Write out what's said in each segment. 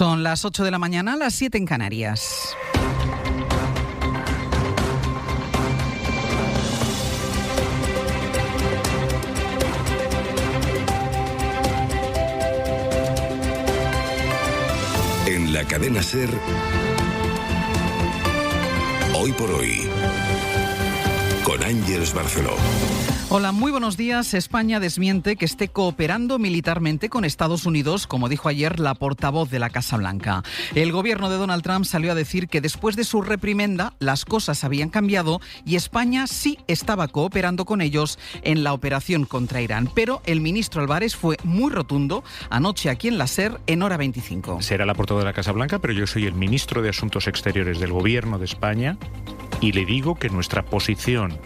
Son las 8 de la mañana, las 7 en Canarias. En la cadena SER, Hoy por Hoy, con Ángeles Barceló. Hola, muy buenos días. España desmiente que esté cooperando militarmente con Estados Unidos, como dijo ayer la portavoz de la Casa Blanca. El gobierno de Donald Trump salió a decir que después de su reprimenda las cosas habían cambiado y España sí estaba cooperando con ellos en la operación contra Irán. Pero el ministro Álvarez fue muy rotundo anoche aquí en la SER en Hora 25. Será la portavoz de la Casa Blanca, pero yo soy el ministro de Asuntos Exteriores del gobierno de España y le digo que nuestra posición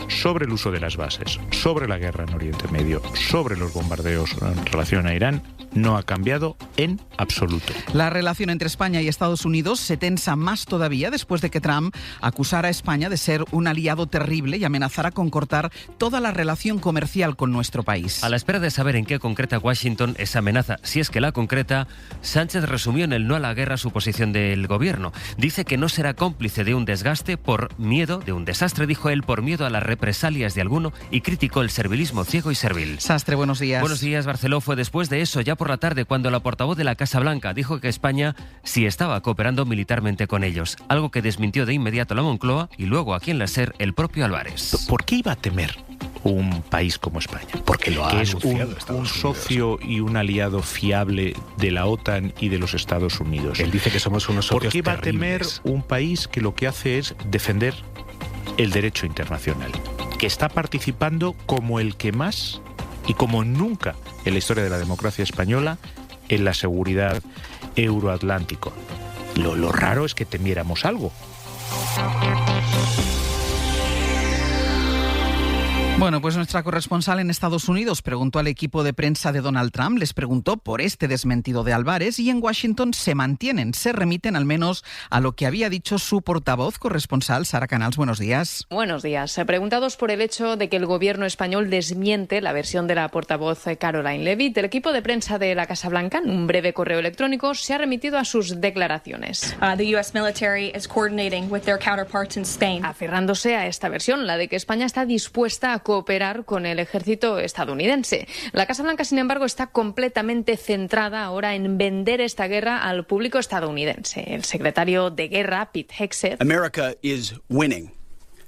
sobre el uso de las bases, sobre la guerra en Oriente Medio, sobre los bombardeos en relación a Irán, no ha cambiado en absoluto. La relación entre España y Estados Unidos se tensa más todavía después de que Trump acusara a España de ser un aliado terrible y amenazara con cortar toda la relación comercial con nuestro país. A la espera de saber en qué concreta Washington esa amenaza, si es que la concreta, Sánchez resumió en el no a la guerra su posición del gobierno. Dice que no será cómplice de un desgaste por miedo, de un desastre, dijo él, por miedo a las represalias de alguno, y criticó el servilismo ciego y servil. Sastre, buenos días. Buenos días, Barceló. Fue después de eso, ya por la tarde, cuando la portavoz de la Casa Blanca dijo que España sí estaba cooperando militarmente con ellos, algo que desmintió de inmediato la Moncloa y luego aquí en la SER el propio Álvarez. ¿Por qué iba a temer un país como España? Porque lo ha que es anunciado un socio y un aliado fiable de la OTAN y de los Estados Unidos. Él dice que somos unos socios ¿Por qué iba a temer terribles? un país que lo que hace es defender el derecho internacional, que está participando como el que más y como nunca en la historia de la democracia española en la seguridad euroatlántico? Lo raro es que temiéramos algo. Bueno, pues nuestra corresponsal en Estados Unidos preguntó al equipo de prensa de Donald Trump, les preguntó por este desmentido de Álvarez y en Washington se remiten al menos a lo que había dicho su portavoz corresponsal, Sara Canals. Buenos días. Buenos días. Preguntados por el hecho de que el gobierno español desmiente la versión de la portavoz Caroline Leavitt, el equipo de prensa de la Casa Blanca, en un breve correo electrónico, se ha remitido a sus declaraciones. The U.S. military is coordinating with their counterparts in Spain. Aferrándose a esta versión, la de que España está dispuesta a cooperar con el ejército estadounidense. La Casa Blanca, sin embargo, está completamente centrada ahora en vender esta guerra al público estadounidense. El secretario de Guerra, Pete Hegseth, America is winning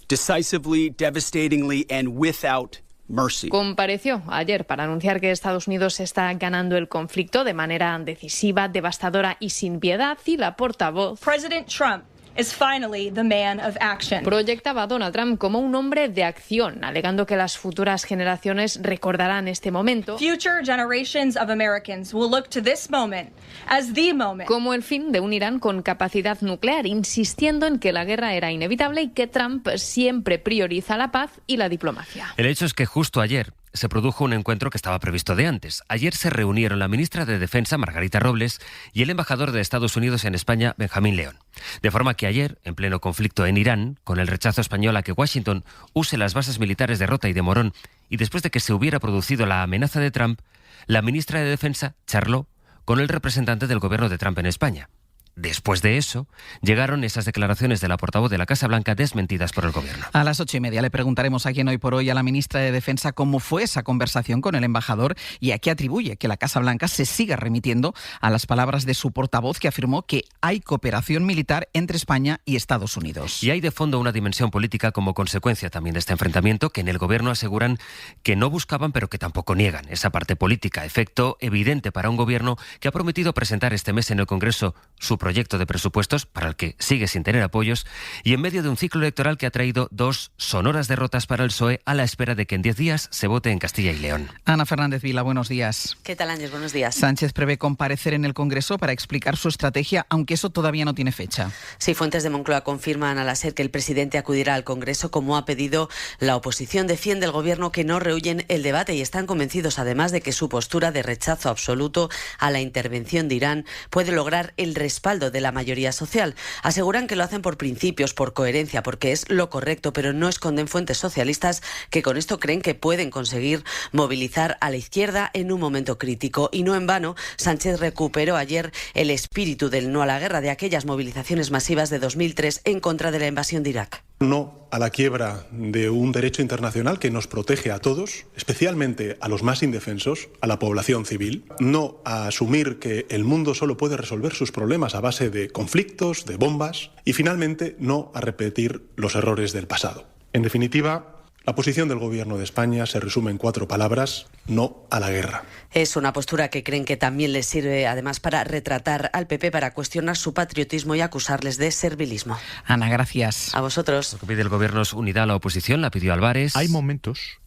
decisively, devastatingly and without mercy. Compareció ayer para anunciar que Estados Unidos está ganando el conflicto de manera decisiva, devastadora y sin piedad, y la portavoz President Trump is finally the man of action. proyectaba a Donald Trump como un hombre de acción, alegando que las futuras generaciones recordarán este momento Future generations of Americans will look to this moment as the moment. como el fin de un Irán con capacidad nuclear, insistiendo en que la guerra era inevitable y que Trump siempre prioriza la paz y la diplomacia. El hecho es que justo ayer se produjo un encuentro que estaba previsto de antes. Ayer se reunieron la ministra de Defensa, Margarita Robles, y el embajador de Estados Unidos en España, Benjamín León. De forma que ayer, en pleno conflicto en Irán, con el rechazo español a que Washington use las bases militares de Rota y de Morón, y después de que se hubiera producido la amenaza de Trump, la ministra de Defensa charló con el representante del gobierno de Trump en España. Después de eso, llegaron esas declaraciones de la portavoz de la Casa Blanca desmentidas por el gobierno. A las 8:30 le preguntaremos aquí en Hoy por Hoy a la ministra de Defensa cómo fue esa conversación con el embajador y a qué atribuye que la Casa Blanca se siga remitiendo a las palabras de su portavoz, que afirmó que hay cooperación militar entre España y Estados Unidos. Y hay de fondo una dimensión política como consecuencia también de este enfrentamiento, que en el gobierno aseguran que no buscaban pero que tampoco niegan. Esa parte política, efecto evidente para un gobierno que ha prometido presentar este mes en el Congreso su proyecto de presupuestos, para el que sigue sin tener apoyos, y en medio de un ciclo electoral que ha traído 2 sonoras derrotas para el PSOE, a la espera de que en 10 días se vote en Castilla y León. Ana Fernández Vila, buenos días. ¿Qué tal, Ángeles? Buenos días. Sánchez prevé comparecer en el Congreso para explicar su estrategia, aunque eso todavía no tiene fecha. Sí, fuentes de Moncloa confirman a la SER que el presidente acudirá al Congreso como ha pedido la oposición. Defiende el gobierno que no rehúyen el debate y están convencidos además de que su postura de rechazo absoluto a la intervención de Irán puede lograr el respaldo respaldo de la mayoría social. Aseguran que lo hacen por principios, por coherencia, porque es lo correcto, pero no esconden fuentes socialistas que con esto creen que pueden conseguir movilizar a la izquierda en un momento crítico. Y no en vano, Sánchez recuperó ayer el espíritu del no a la guerra, de aquellas movilizaciones masivas de 2003 en contra de la invasión de Irak. No a la quiebra de un derecho internacional que nos protege a todos, especialmente a los más indefensos, a la población civil. No a asumir que el mundo solo puede resolver sus problemas a base de conflictos, de bombas. Y finalmente, no a repetir los errores del pasado. En definitiva, la posición del Gobierno de España se resume en 4 palabras: no a la guerra. Es una postura que creen que también les sirve además para retratar al PP, para cuestionar su patriotismo y acusarles de servilismo. Ana, gracias. A vosotros. Lo que pide el Gobierno es unidad a la oposición, la pidió Álvarez. Hay momentos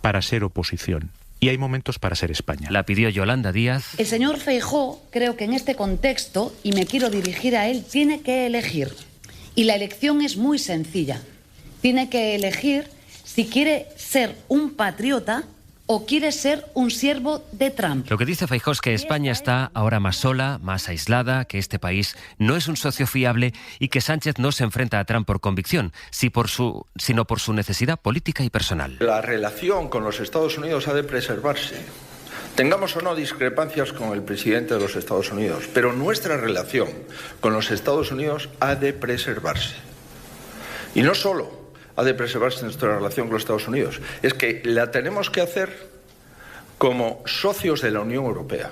para ser oposición y hay momentos para ser España. La pidió Yolanda Díaz. El señor Feijóo, creo que en este contexto, y me quiero dirigir a él, tiene que elegir. Y la elección es muy sencilla. Tiene que elegir si quiere ser un patriota o quiere ser un siervo de Trump. Lo que dice Feijóo es que España está ahora más sola, más aislada, que este país no es un socio fiable y que Sánchez no se enfrenta a Trump por convicción, sino por su necesidad política y personal. La relación con los Estados Unidos ha de preservarse. Tengamos o no discrepancias con el presidente de los Estados Unidos, pero nuestra relación con los Estados Unidos ha de preservarse. Y no solo ha de preservarse nuestra relación con los Estados Unidos, es que la tenemos que hacer como socios de la Unión Europea.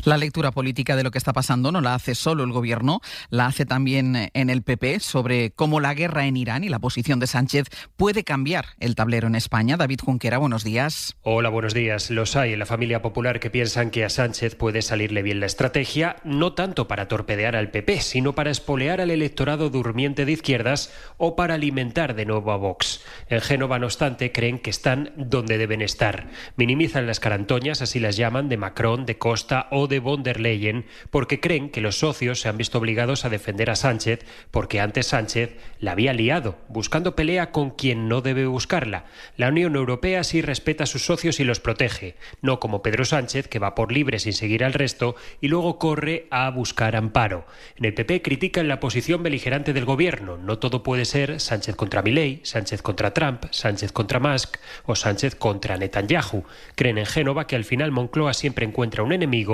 La lectura política de lo que está pasando no la hace solo el Gobierno, la hace también en el PP, sobre cómo la guerra en Irán y la posición de Sánchez puede cambiar el tablero en España. David Junquera, buenos días. Hola, buenos días. Los hay en la familia popular que piensan que a Sánchez puede salirle bien la estrategia, no tanto para torpedear al PP, sino para espolear al electorado durmiente de izquierdas o para alimentar de nuevo a Vox. En Génova, no obstante, creen que están donde deben estar. Minimizan las carantoñas, así las llaman, de Macron, de Costa o de von der Leyen, porque creen que los socios se han visto obligados a defender a Sánchez, porque antes Sánchez la había liado, buscando pelea con quien no debe buscarla. La Unión Europea sí respeta a sus socios y los protege, no como Pedro Sánchez, que va por libre sin seguir al resto y luego corre a buscar amparo. En el PP critican la posición beligerante del Gobierno. No todo puede ser Sánchez contra Milei, Sánchez contra Trump, Sánchez contra Musk o Sánchez contra Netanyahu. Creen en Génova que al final Moncloa siempre encuentra un enemigo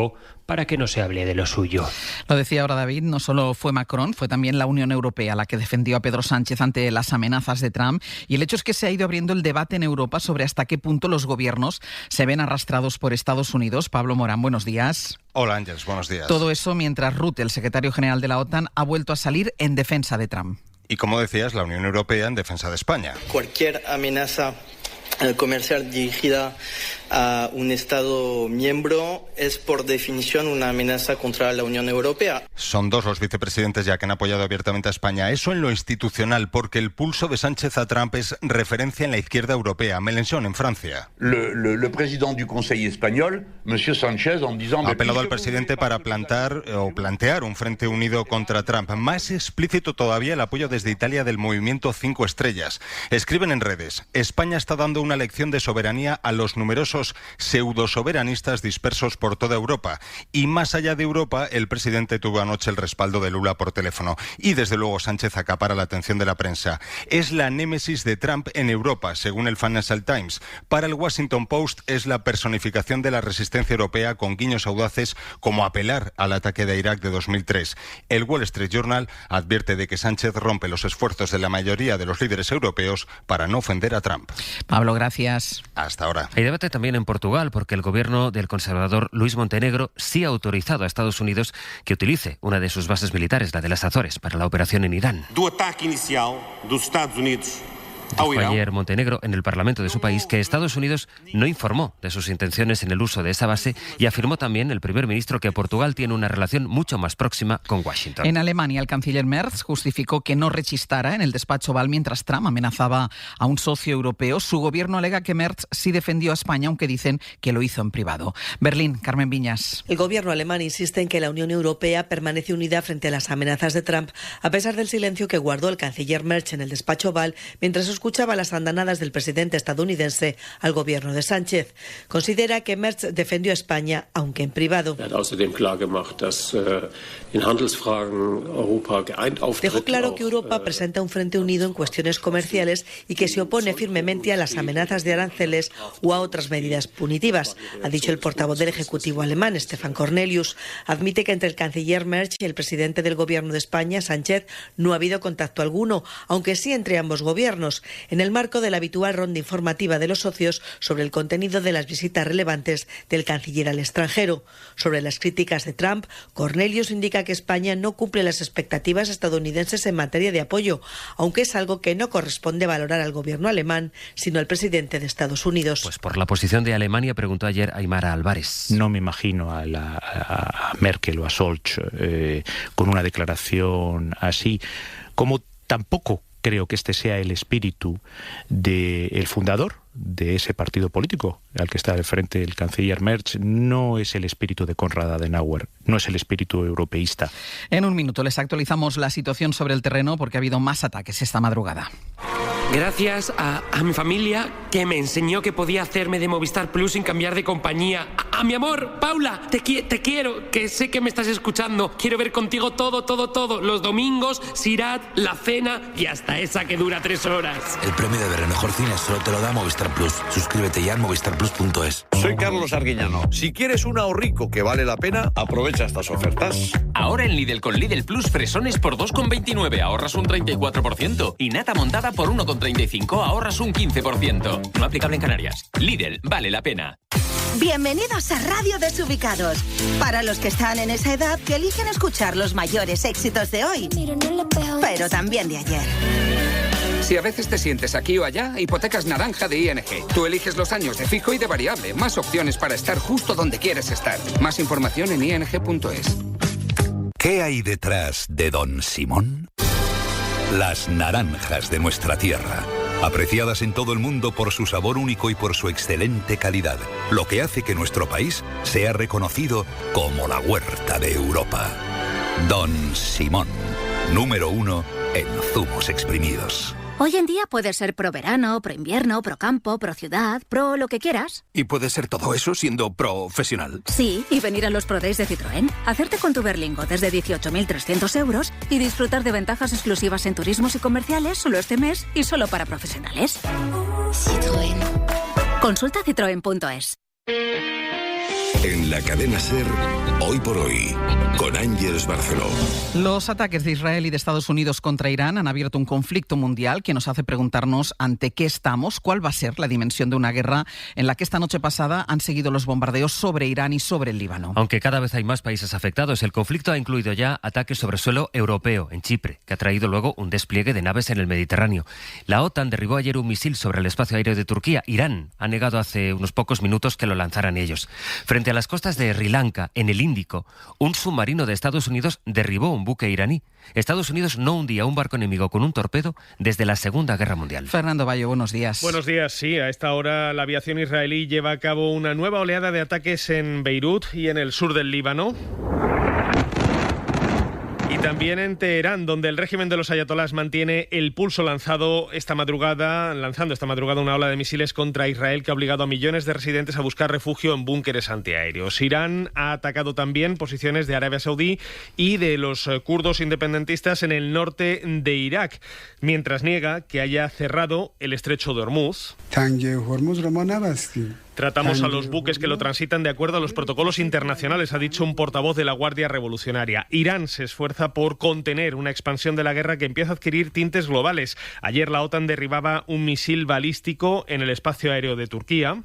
para que no se hable de lo suyo. Lo decía ahora David, no solo fue Macron, fue también la Unión Europea la que defendió a Pedro Sánchez ante las amenazas de Trump, y el hecho es que se ha ido abriendo el debate en Europa sobre hasta qué punto los gobiernos se ven arrastrados por Estados Unidos. Pablo Morán, buenos días. Hola Ángeles, buenos días. Todo eso mientras Rutte, el secretario general de la OTAN, ha vuelto a salir en defensa de Trump. Y como decías, la Unión Europea en defensa de España. Cualquier amenaza comercial dirigida a un Estado miembro es por definición una amenaza contra la Unión Europea. Son 2 los vicepresidentes ya que han apoyado abiertamente a España. Eso en lo institucional, porque el pulso de Sánchez a Trump es referencia en la izquierda europea. Mélenchon en Francia. Le presidente du Conseil español, Monsieur Sánchez, ha apelado al presidente para plantear un frente unido contra Trump. Más explícito todavía el apoyo desde Italia del movimiento 5 estrellas. Escriben en redes: España está dando una lección de soberanía a los numerosos pseudo-soberanistas dispersos por toda Europa. Y más allá de Europa, el presidente tuvo anoche el respaldo de Lula por teléfono. Y desde luego Sánchez acapara la atención de la prensa. Es la némesis de Trump en Europa, según el Financial Times. Para el Washington Post es la personificación de la resistencia europea, con guiños audaces como apelar al ataque de Irak de 2003. El Wall Street Journal advierte de que Sánchez rompe los esfuerzos de la mayoría de los líderes europeos para no ofender a Trump. Pablo, gracias. Hasta ahora. Hay debate también en Portugal, porque el gobierno del conservador Luís Montenegro sí ha autorizado a Estados Unidos que utilice una de sus bases militares, la de las Azores, para la operación en Irán. Do ataque inicial dos Estados Unidos. Dijo ayer Montenegro en el Parlamento de su país que Estados Unidos no informó de sus intenciones en el uso de esa base, y afirmó también el primer ministro que Portugal tiene una relación mucho más próxima con Washington. En Alemania, el canciller Merz justificó que no rechistara en el despacho Oval mientras Trump amenazaba a un socio europeo. Su gobierno alega que Merz sí defendió a España, aunque dicen que lo hizo en privado. Berlín, Carmen Viñas. El gobierno alemán insiste en que la Unión Europea permanece unida frente a las amenazas de Trump, a pesar del silencio que guardó el canciller Merz en el despacho Oval mientras escuchaba las andanadas del presidente estadounidense al gobierno de Sánchez. Considera que Merz defendió a España, aunque en privado. Dejó claro que Europa presenta un frente unido en cuestiones comerciales y que se opone firmemente a las amenazas de aranceles o a otras medidas punitivas, ha dicho el portavoz del Ejecutivo alemán, Stefan Cornelius. Admite que entre el canciller Merz y el presidente del gobierno de España, Sánchez, no ha habido contacto alguno, aunque sí entre ambos gobiernos, en el marco de la habitual ronda informativa de los socios sobre el contenido de las visitas relevantes del canciller al extranjero. Sobre las críticas de Trump, Cornelius indica que España no cumple las expectativas estadounidenses en materia de apoyo, aunque es algo que no corresponde valorar al gobierno alemán, sino al presidente de Estados Unidos. Pues por la posición de Alemania preguntó ayer Aymara Álvarez. No me imagino a Merkel o a Scholz con una declaración así, como tampoco creo que este sea el espíritu del fundador de ese partido político al que está al frente el canciller Merz. No es el espíritu de Konrad Adenauer, no es el espíritu europeísta. En un minuto les actualizamos la situación sobre el terreno porque ha habido más ataques esta madrugada. Gracias a mi familia, que me enseñó que podía hacerme de Movistar Plus sin cambiar de compañía. A mi amor, Paula, te quiero, que sé que me estás escuchando. Quiero ver contigo todo. Los domingos, Sirat, la cena y hasta esa que dura 3 horas. El premio de ver el mejor cine solo te lo da Movistar Plus. Suscríbete ya en movistarplus.es. Soy Carlos Arguiñano. Si quieres un ahorrico que vale la pena, aprovecha estas ofertas. Ahora en Lidl con Lidl Plus, fresones por 2,29, ahorras un 34%. Y nata montada por 1,35, ahorras un 15%. No aplicable en Canarias. Lidl, vale la pena. Bienvenidos a Radio Desubicados. Para los que están en esa edad que eligen escuchar los mayores éxitos de hoy, pero también de ayer. Si a veces te sientes aquí o allá, Hipotecas Naranja de ING. Tú eliges los años de fijo y de variable. Más opciones para estar justo donde quieres estar. Más información en ing.es. ¿Qué hay detrás de Don Simón? Las naranjas de nuestra tierra. Apreciadas en todo el mundo por su sabor único y por su excelente calidad, lo que hace que nuestro país sea reconocido como la huerta de Europa. Don Simón, número 1 en zumos exprimidos. Hoy en día puedes ser pro verano, pro invierno, pro campo, pro ciudad, pro lo que quieras. ¿Y puedes ser todo eso siendo profesional? Sí, y venir a los Pro Days de Citroën, hacerte con tu Berlingo desde 18.300 euros y disfrutar de ventajas exclusivas en turismos y comerciales solo este mes y solo para profesionales. Citroën. Consulta citroen.es. En la cadena SER, Hoy por Hoy, con Ángeles Barceló. Los ataques de Israel y de Estados Unidos contra Irán han abierto un conflicto mundial que nos hace preguntarnos ante qué estamos, cuál va a ser la dimensión de una guerra en la que esta noche pasada han seguido los bombardeos sobre Irán y sobre el Líbano. Aunque cada vez hay más países afectados, el conflicto ha incluido ya ataques sobre suelo europeo, en Chipre, que ha traído luego un despliegue de naves en el Mediterráneo. La OTAN derribó ayer un misil sobre el espacio aéreo de Turquía. Irán ha negado hace unos pocos minutos que lo lanzaran ellos. Frente a las costas de Sri Lanka, en el Índico, un submarino de Estados Unidos derribó un buque iraní. Estados Unidos no hundía un barco enemigo con un torpedo desde la Segunda Guerra Mundial. Fernando Bayo, buenos días. Buenos días, sí. A esta hora la aviación israelí lleva a cabo una nueva oleada de ataques en Beirut y en el sur del Líbano. Y también en Teherán, donde el régimen de los ayatolás mantiene el pulso lanzando esta madrugada una ola de misiles contra Israel que ha obligado a millones de residentes a buscar refugio en búnkeres antiaéreos. Irán ha atacado también posiciones de Arabia Saudí y de los kurdos independentistas en el norte de Irak, mientras niega que haya cerrado el estrecho de Hormuz. Tratamos a los buques que lo transitan de acuerdo a los protocolos internacionales, ha dicho un portavoz de la Guardia Revolucionaria. Irán se esfuerza por contener una expansión de la guerra que empieza a adquirir tintes globales. Ayer la OTAN derribaba un misil balístico en el espacio aéreo de Turquía.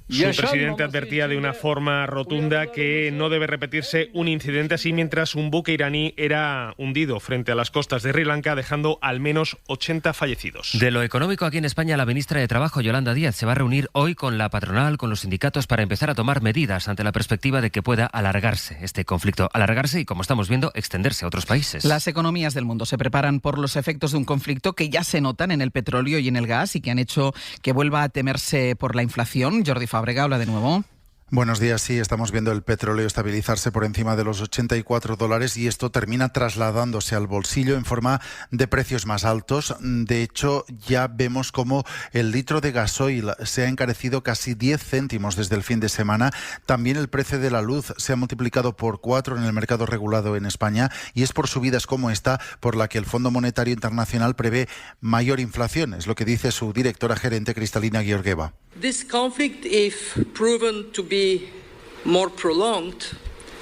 Su presidente advertía de una forma rotunda que no debe repetirse un incidente así mientras un buque iraní era hundido frente a las costas de Sri Lanka, dejando al menos 80 fallecidos. De lo económico, aquí en España, la ministra de Trabajo, Yolanda Díaz, se va a reunir hoy con la patronal, con los sindicatos, para empezar a tomar medidas ante la perspectiva de que pueda alargarse este conflicto. Alargarse y, como estamos viendo, extenderse a otros países. Las economías del mundo se preparan por los efectos de un conflicto que ya se notan en el petróleo y en el gas y que han hecho que vuelva a temerse por la inflación. Jordi Fábrega, habla de nuevo. Buenos días. Sí, estamos viendo el petróleo estabilizarse por encima de los $84 y esto termina trasladándose al bolsillo en forma de precios más altos. De hecho, ya vemos cómo el litro de gasoil se ha encarecido casi 10 céntimos desde el fin de semana. También el precio de la luz se ha multiplicado por 4 en el mercado regulado en España y es por subidas como esta por la que el Fondo Monetario Internacional prevé mayor inflación. Es lo que dice su directora gerente Kristalina Georgieva. This conflict, if proven to be more prolonged,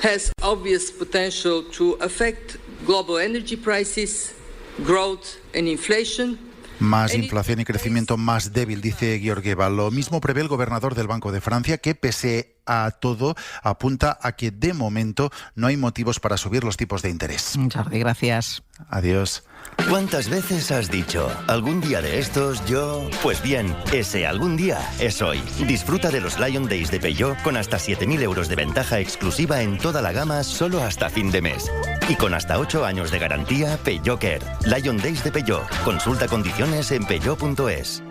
has obvious potential to affect global energy prices, growth and inflation. Más inflación y crecimiento más débil, dice Georgieva. Lo mismo prevé el gobernador del Banco de Francia, que pese a todo apunta a que de momento no hay motivos para subir los tipos de interés. Jordi, gracias. Adiós. ¿Cuántas veces has dicho, algún día de estos yo...? Pues bien, ese algún día es hoy. Disfruta de los Lion Days de Peugeot con hasta 7.000 euros de ventaja exclusiva en toda la gama solo hasta fin de mes. Y con hasta 8 años de garantía, Peugeot Care. Lion Days de Peugeot. Consulta condiciones en peugeot.es.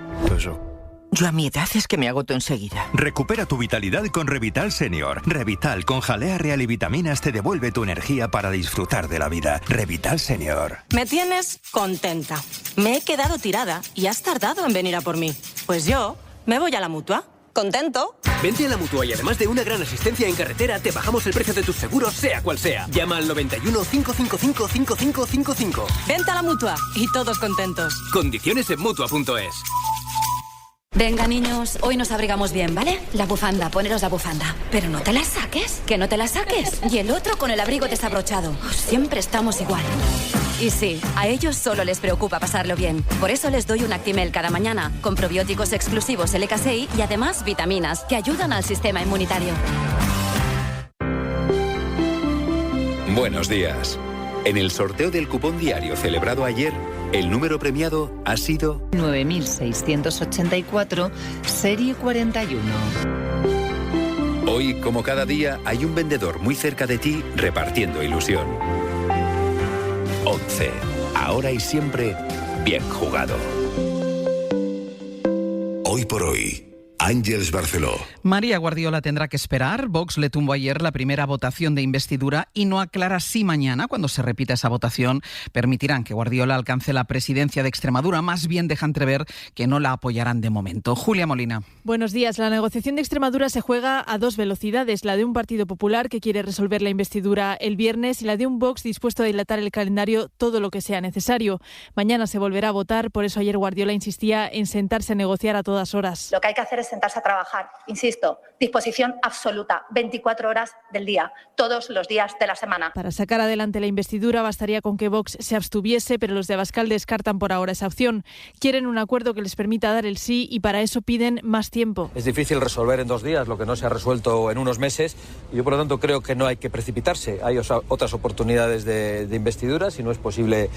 Yo a mi edad es que me agoto enseguida. Recupera tu vitalidad con Revital Senior. Revital con jalea real y vitaminas te devuelve tu energía para disfrutar de la vida. Revital Senior. Me tienes contenta. Me he quedado tirada y has tardado en venir a por mí. Pues yo me voy a la Mutua. ¿Contento? Vente a la Mutua y además de una gran asistencia en carretera, te bajamos el precio de tus seguros, sea cual sea. Llama al 91 555 5555. Vente a la Mutua y todos contentos. Condiciones en Mutua.es. Venga, niños, hoy nos abrigamos bien, ¿vale? La bufanda, poneros la bufanda. Pero no te la saques, que no te la saques. Y el otro con el abrigo desabrochado. Siempre estamos igual. Y sí, a ellos solo les preocupa pasarlo bien. Por eso les doy un Actimel cada mañana, con probióticos exclusivos LK6 y además vitaminas que ayudan al sistema inmunitario. Buenos días. En el sorteo del cupón diario celebrado ayer, el número premiado ha sido 9684, serie 41. Hoy, como cada día, hay un vendedor muy cerca de ti repartiendo ilusión. 11. Ahora y siempre, bien jugado. Hoy por hoy, Àngels Barceló. María Guardiola tendrá que esperar. Vox le tumbó ayer la primera votación de investidura y no aclara si mañana, cuando se repita esa votación, permitirán que Guardiola alcance la presidencia de Extremadura. Más bien deja entrever que no la apoyarán de momento. Julia Molina. Buenos días. La negociación de Extremadura se juega a dos velocidades. La de un Partido Popular que quiere resolver la investidura el viernes y la de un Vox dispuesto a dilatar el calendario todo lo que sea necesario. Mañana se volverá a votar, por eso ayer Guardiola insistía en sentarse a negociar a todas horas. Lo que hay que hacer es sentarse a trabajar. Insisto, disposición absoluta, 24 horas del día, todos los días de la semana. Para sacar adelante la investidura bastaría con que Vox se abstuviese, pero los de Abascal descartan por ahora esa opción. Quieren un acuerdo que les permita dar el sí y para eso piden más tiempo. Es difícil resolver en 2 días lo que no se ha resuelto en unos meses y yo por lo tanto creo que no hay que precipitarse. Hay otras oportunidades de investidura, si no es posible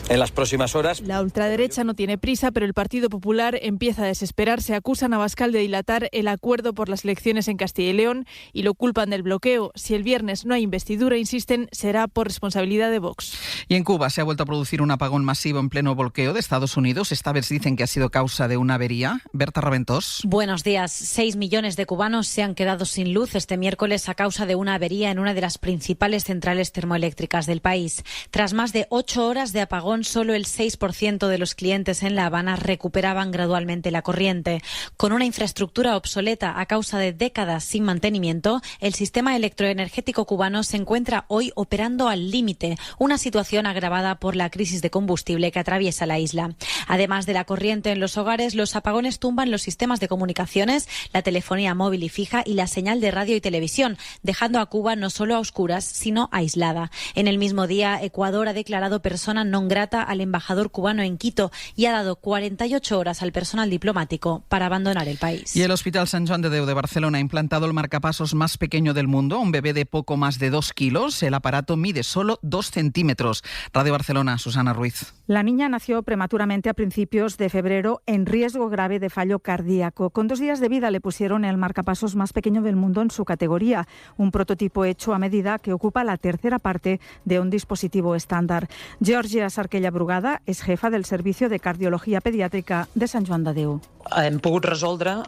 en las próximas horas. La ultraderecha no tiene prisa, pero el Partido Popular empieza a desesperarse. Acusan a Abascal de dilatar el acuerdo por las elecciones en Castilla y León y lo culpan del bloqueo. Si el viernes no hay investidura, insisten, será por responsabilidad de Vox. Y en Cuba se ha vuelto a producir un apagón masivo en pleno bloqueo de Estados Unidos. Esta vez dicen que ha sido causa de una avería. Berta Raventós. Buenos días. 6 millones de cubanos se han quedado sin luz este miércoles a causa de una avería en una de las principales centrales termoeléctricas del país. Tras más de 8 horas de apagón, solo el 6% de los clientes en La Habana recuperaban gradualmente la corriente. Con una infraestructura obsoleta a causa de décadas sin mantenimiento, el sistema electroenergético cubano se encuentra hoy operando al límite, una situación agravada por la crisis de combustible que atraviesa la isla. Además de la corriente en los hogares, los apagones tumban los sistemas de comunicaciones, la telefonía móvil y fija y la señal de radio y televisión, dejando a Cuba no solo a oscuras, sino aislada. En el mismo día, Ecuador ha declarado persona non grata al embajador cubano en Quito y ha dado 48 horas al personal diplomático para abandonar el país. Y el Hospital Sant Joan de Déu de Barcelona ha implantado el marcapasos más pequeño del mundo, un bebé de poco más de 2 kilos. El aparato mide solo 2 centímetros. Radio Barcelona, Susana Ruiz. La niña nació prematuramente a principios de febrero en riesgo grave de fallo cardíaco. Con 2 días de vida le pusieron el marcapasos más pequeño del mundo en su categoría, un prototipo hecho a medida que ocupa la tercera parte de un dispositivo estándar. Georgia Sarquella Brugada és jefa del Servicio de Cardiología Pediàtrica de Sant Joan de Déu. Hem pogut resoldre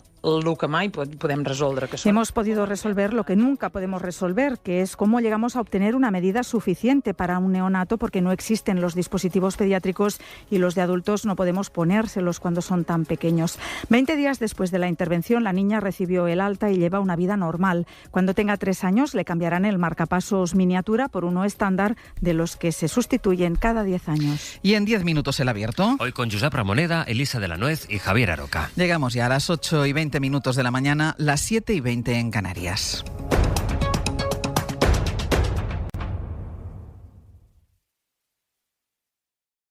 Hemos podido resolver lo que nunca podemos resolver, que es cómo llegamos a obtener una medida suficiente para un neonato, porque no existen los dispositivos pediátricos y los de adultos no podemos ponérselos cuando son tan pequeños. 20 días después de la intervención, la niña recibió el alta y lleva una vida normal. Cuando tenga 3 años, le cambiarán el marcapasos miniatura por uno estándar, de los que se sustituyen cada 10 años. Y en 10 minutos el abierto. Hoy con Josep Ramoneda, Elisa de la Nuez y Javier Aroca. Llegamos ya a las 8:20 de la mañana, las 7:20 en Canarias.